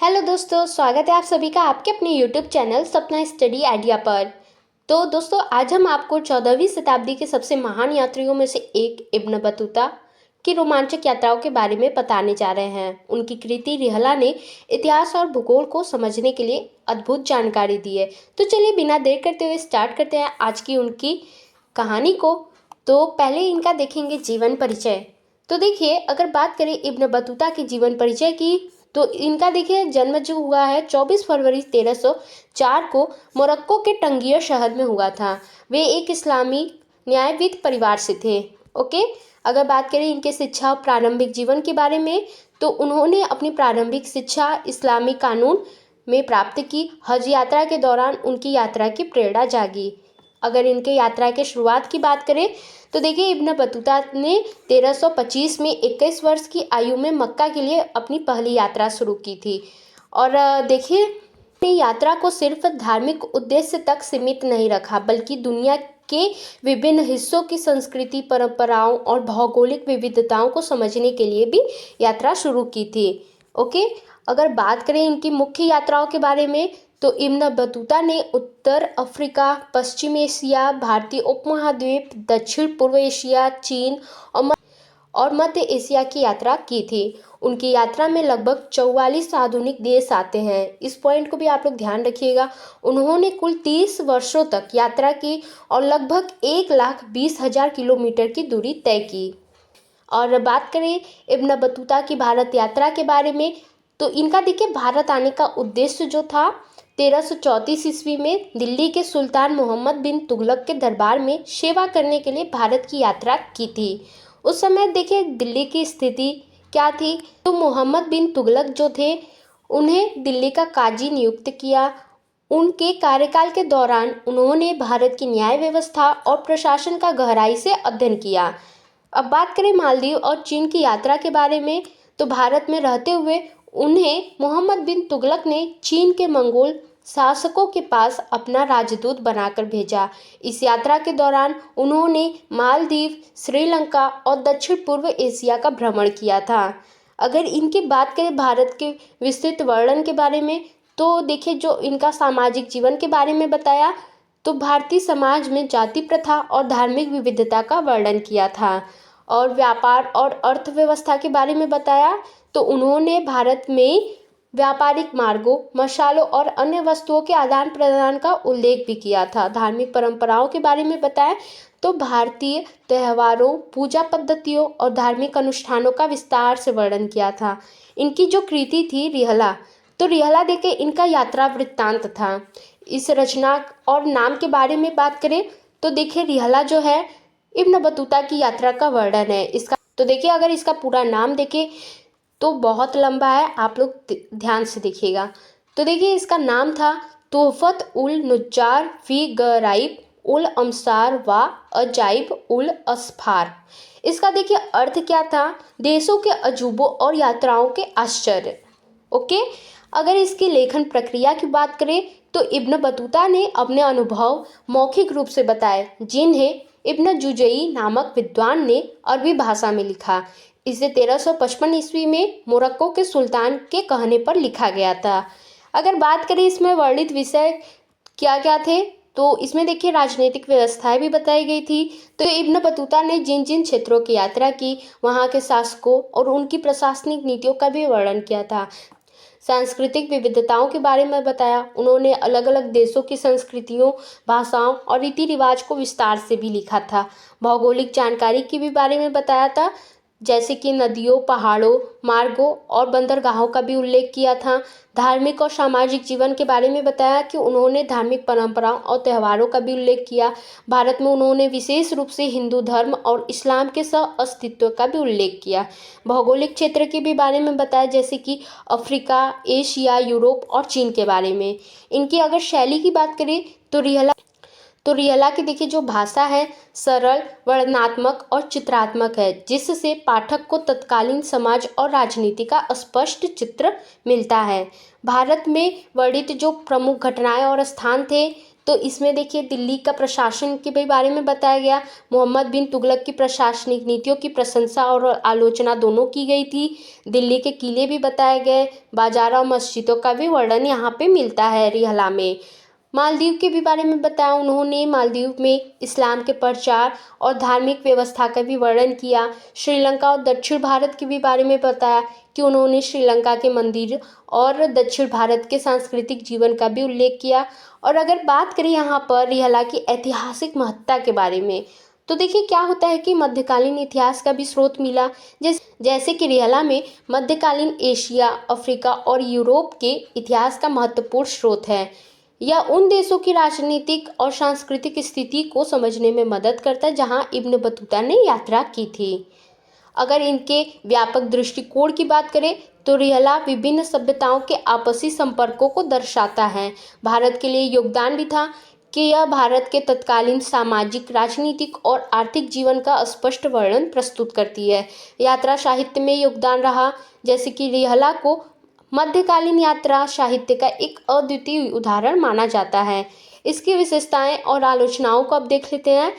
Hello दोस्तों, स्वागत है आप सभी का आपके अपने यूट्यूब चैनल सपना स्टडी आइडिया पर। तो दोस्तों, आज हम आपको 14वीं शताब्दी के सबसे महान यात्रियों में से एक इब्न बतूता की रोमांचक यात्राओं के बारे में बताने जा रहे हैं। उनकी कृति रिहला ने इतिहास और भूगोल को समझने के लिए अद्भुत जानकारी दी है। तो चलिए बिना देर करते हुए स्टार्ट करते हैं आज की उनकी कहानी को। तो पहले इनका देखेंगे जीवन परिचय। तो देखिए, अगर बात करें इब्न बतूता के जीवन परिचय की, तो इनका देखिए जन्म जो हुआ है 24 फरवरी 1304 को मोरक्को के टंगियर शहर में हुआ था। वे एक इस्लामी न्यायविद परिवार से थे। ओके, अगर बात करें इनके शिक्षा और प्रारंभिक जीवन के बारे में, तो उन्होंने अपनी प्रारंभिक शिक्षा इस्लामी कानून में प्राप्त की। हज यात्रा के दौरान उनकी यात्रा की प्रेरणा जागी। अगर इनके यात्रा के शुरुआत की बात करें, तो देखिए इब्न बतूता ने 1325 में 21 वर्ष की आयु में मक्का के लिए अपनी पहली यात्रा शुरू की थी। और देखिए, अपनी यात्रा को सिर्फ धार्मिक उद्देश्य तक सीमित नहीं रखा, बल्कि दुनिया के विभिन्न हिस्सों की संस्कृति, परंपराओं और भौगोलिक विविधताओं को समझने के लिए भी यात्रा शुरू की थी। ओके, अगर बात करें इनकी मुख्य यात्राओं के बारे में, तो इब्न बतूता ने उत्तर अफ्रीका, पश्चिम एशिया, भारतीय उपमहाद्वीप, दक्षिण पूर्व एशिया, चीन और मध्य एशिया की यात्रा की थी। उनकी यात्रा में लगभग 44 आधुनिक देश आते हैं। इस पॉइंट को भी आप लोग ध्यान रखिएगा। उन्होंने कुल 30 वर्षों तक यात्रा की और लगभग 1,20,000 किलोमीटर की दूरी तय की। और बात करें इब्न बतूता की भारत यात्रा के बारे में, तो इनका देखिए भारत आने का उद्देश्य जो था, 1334 ईस्वी में दिल्ली के सुल्तान मोहम्मद बिन तुगलक के दरबार में सेवा करने के लिए भारत की यात्रा की थी। उस समय देखिए दिल्ली की स्थिति क्या थी, तो मोहम्मद बिन तुगलक जो थे, उन्हें दिल्ली का काजी नियुक्त किया। उनके कार्यकाल के दौरान उन्होंने भारत की न्याय व्यवस्था और प्रशासन का गहराई से अध्ययन किया। अब बात करें मालदीव और चीन की यात्रा के बारे में, तो भारत में रहते हुए उन्हें मोहम्मद बिन तुगलक ने चीन के मंगोल शासकों के पास अपना राजदूत बनाकर भेजा। इस यात्रा के दौरान उन्होंने मालदीव, श्रीलंका और दक्षिण पूर्व एशिया का भ्रमण किया था। अगर इनकी बात करें भारत के विस्तृत वर्णन के बारे में, तो देखिए जो इनका सामाजिक जीवन के बारे में बताया, तो भारतीय समाज में जाति प्रथा और धार्मिक विविधता का वर्णन किया था। और व्यापार और अर्थव्यवस्था के बारे में बताया, तो उन्होंने भारत में व्यापारिक मार्गों, मसालों और अन्य वस्तुओं के आदान प्रदान का उल्लेख भी किया था। धार्मिक परंपराओं के बारे में बताया, तो भारतीय त्योहारों, पूजा पद्धतियों और धार्मिक अनुष्ठानों का विस्तार से वर्णन किया था। इनकी जो कृति थी रिहला, तो रिहला देखिए इनका यात्रा वृत्तांत था। इस रचना और नाम के बारे में बात करें, तो देखिए रिहला जो है इब्न बतूता की यात्रा का वर्णन है। इसका तो देखिए, अगर इसका पूरा नाम देखें तो बहुत लंबा है, आप लोग ध्यान से देखिएगा। तो देखिए इसका नाम था तोहफत उल नुज्जार फी गराइब उल अमसार व अजाइब उल असफार। इसका देखिए अर्थ क्या था, देशों के अजूबों और यात्राओं के आश्चर्य। ओके, अगर इसकी लेखन प्रक्रिया की बात करें, तो इब्न बतूता ने अपने अनुभव मौखिक रूप से बताए, जिन्हें इब्न जुजई नामक विद्वान ने अरबी भाषा में लिखा। इसे 1355 ईस्वी में मोरक्को के सुल्तान के कहने पर लिखा गया था। अगर बात करें इसमें वर्णित विषय क्या क्या थे, तो इसमें देखिए राजनीतिक व्यवस्थाएं भी बताई गई थी। तो इब्न बतूता ने जिन जिन क्षेत्रों की यात्रा की, वहाँ के शासकों और उनकी प्रशासनिक नीतियों का भी वर्णन किया था। सांस्कृतिक विविधताओं के बारे में बताया। उन्होंने अलग अलग देशों की संस्कृतियों, भाषाओं और रीति रिवाज को विस्तार से भी लिखा था। भौगोलिक जानकारी के भी बारे में बताया था, जैसे कि नदियों, पहाड़ों, मार्गों और बंदरगाहों का भी उल्लेख किया था। धार्मिक और सामाजिक जीवन के बारे में बताया कि उन्होंने धार्मिक परंपराओं और त्योहारों का भी उल्लेख किया। भारत में उन्होंने विशेष रूप से हिंदू धर्म और इस्लाम के सह अस्तित्व का भी उल्लेख किया। भौगोलिक क्षेत्र के भी बारे में बताया, जैसे कि अफ्रीका, एशिया, यूरोप और चीन के बारे में। इनकी अगर शैली की बात करें, तो रियला की देखिए जो भाषा है, सरल, वर्णनात्मक और चित्रात्मक है, जिससे पाठक को तत्कालीन समाज और राजनीति का स्पष्ट चित्र मिलता है। भारत में वर्णित जो प्रमुख घटनाएं और स्थान थे, तो इसमें देखिए दिल्ली का प्रशासन के भी बारे में बताया गया। मोहम्मद बिन तुगलक की प्रशासनिक नीतियों की प्रशंसा और आलोचना दोनों की गई थी। दिल्ली के किले भी बताए गए, बाजार और मस्जिदों का भी वर्णन यहाँ पे मिलता है रिहला में। मालदीव के भी बारे में बताया उन्होंने। मालदीव में इस्लाम के प्रचार और धार्मिक व्यवस्था का भी वर्णन किया। श्रीलंका और दक्षिण भारत के भी बारे में बताया कि उन्होंने श्रीलंका के मंदिर और दक्षिण भारत के सांस्कृतिक जीवन का भी उल्लेख किया। और अगर बात करें यहाँ पर रिहला की ऐतिहासिक महत्ता के बारे में, तो देखिए क्या होता है कि मध्यकालीन इतिहास का भी स्रोत मिला। जैसे कि रिहला में मध्यकालीन एशिया, अफ्रीका और यूरोप के इतिहास का महत्वपूर्ण स्रोत है। यह उन देशों की राजनीतिक और सांस्कृतिक स्थिति को समझने में मदद करता है जहां इब्न बतूता ने यात्रा की थी। अगर इनके व्यापक दृष्टिकोण की बात करें तो रिहला विभिन्न सभ्यताओं के आपसी संपर्कों को दर्शाता है। भारत के लिए योगदान भी था कि यह भारत के तत्कालीन सामाजिक, राजनीतिक और आर्थिक जीवन का स्पष्ट वर्णन प्रस्तुत करती है। यात्रा साहित्य में योगदान रहा, जैसे कि रिहला को मध्यकालीन यात्रा साहित्य का एक अद्वितीय उदाहरण माना जाता है। इसकी विशेषताएं और आलोचनाओं को अब देख लेते हैं।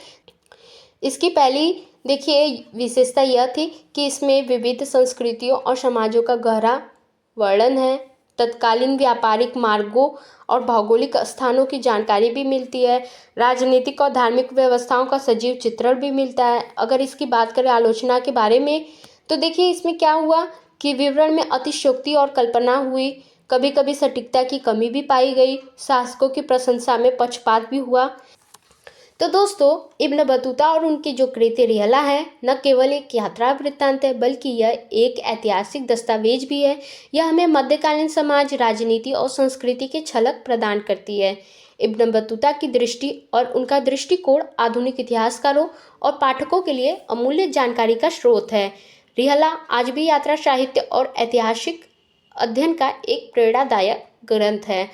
इसकी पहली देखिए विशेषता यह थी कि इसमें विविध संस्कृतियों और समाजों का गहरा वर्णन है। तत्कालीन व्यापारिक मार्गों और भौगोलिक स्थानों की जानकारी भी मिलती है। राजनीतिक और धार्मिक व्यवस्थाओं का सजीव चित्रण भी मिलता है। अगर इसकी बात करें आलोचना के बारे में, तो देखिए इसमें क्या हुआ कि विवरण में अतिशयोक्ति और कल्पना हुई। कभी कभी सटीकता की कमी भी पाई गई। शासकों की प्रशंसा में पक्षपात भी हुआ। तो दोस्तों, इब्न बतूता और उनकी जो कृति रिहला है न केवल एक यात्रा वृत्तांत है, बल्कि यह एक ऐतिहासिक दस्तावेज भी है। यह हमें मध्यकालीन समाज, राजनीति और संस्कृति की झलक प्रदान करती है। इब्न बतूता की दृष्टि और उनका दृष्टिकोण आधुनिक इतिहासकारों और पाठकों के लिए अमूल्य जानकारी का स्रोत है। रिहला आज भी यात्रा साहित्य और ऐतिहासिक अध्ययन का एक प्रेरणादायक ग्रंथ है।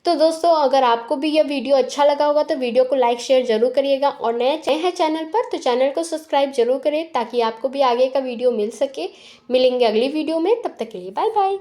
तो दोस्तों, अगर आपको भी यह वीडियो अच्छा लगा होगा तो वीडियो को लाइक शेयर जरूर करिएगा, और नए हैं चैनल पर तो चैनल को सब्सक्राइब जरूर करें ताकि आपको भी आगे का वीडियो मिल सके। मिलेंगे अगली वीडियो में, तब तक के लिए बाय बाय।